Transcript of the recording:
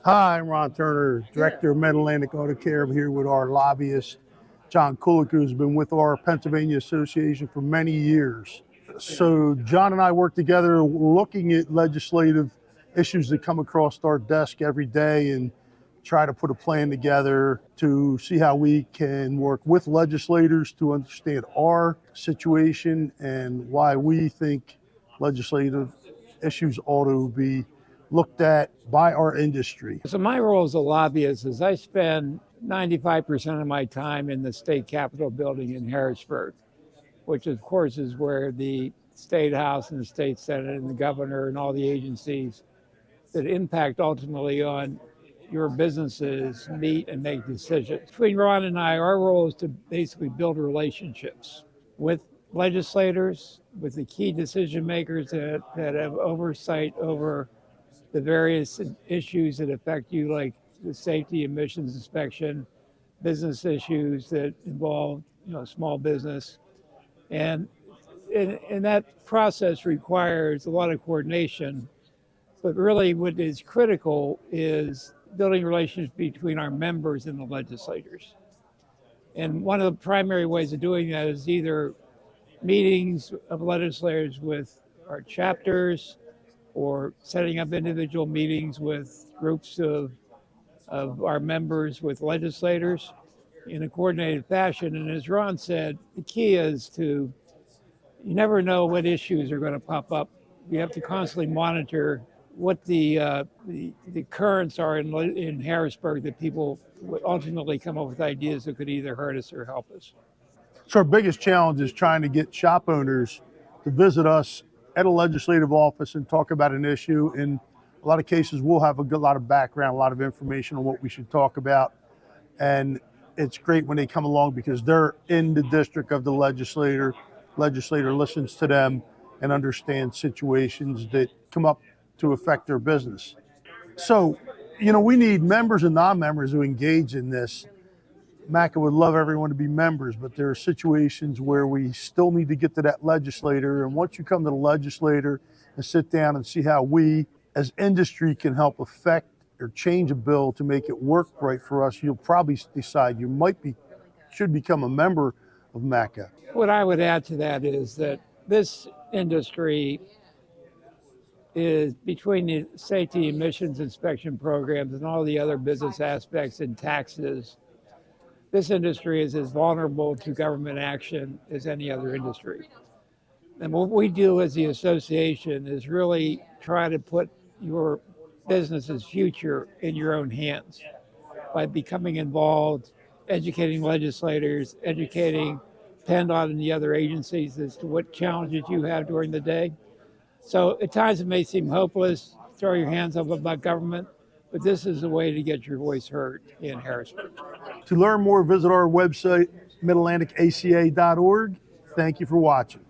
Hi, I'm Ron Turner, Director of Mid-Atlantic Auto Care. I'm here with our lobbyist, John Kulik, who's been with our Pennsylvania Association for many years. So John and I work together looking at legislative issues that come across our desk every day and try to put a plan together to see how we can work with legislators to understand our situation and why we think legislative issues ought to be looked at by our industry. So my role as a lobbyist is I spend 95% of my time in the state capitol building in Harrisburg, which of course is where the state house and the state senate and the governor and all the agencies that impact ultimately on your businesses meet and make decisions. Between Ron and I, our role is to basically build relationships with legislators, with the key decision makers that have oversight over the various issues that affect you, like the safety, emissions inspection, business issues that involve, small business. And that process requires a lot of coordination. But really what is critical is building relationships between our members and the legislators. And one of the primary ways of doing that is either meetings of legislators with our chapters, or setting up individual meetings with groups of our members with legislators in a coordinated fashion. And as Ron said, the key is you never know what issues are going to pop up. You have to constantly monitor what the currents are in Harrisburg, that people would ultimately come up with ideas that could either hurt us or help us. So our biggest challenge is trying to get shop owners to visit us at a legislative office and talk about an issue. In a lot of cases, we'll have a lot of background, a lot of information on what we should talk about. And it's great when they come along because they're in the district of the legislator. Legislator listens to them and understands situations that come up to affect their business. So, we need members and non-members who engage in this. MAACA would love everyone to be members, but there are situations where we still need to get to that legislator. And once you come to the legislator and sit down and see how we as industry can help affect or change a bill to make it work right for us, you'll probably decide you should become a member of MAACA. What I would add to that is that this industry is, between the safety emissions inspection programs and all the other business aspects and taxes, this industry is as vulnerable to government action as any other industry. And what we do as the association is really try to put your business's future in your own hands by becoming involved, educating legislators, educating PennDOT and the other agencies as to what challenges you have during the day. So at times it may seem hopeless, throw your hands up about government, but this is a way to get your voice heard in Harrisburg. To learn more, visit our website, midatlanticaca.org. Thank you for watching.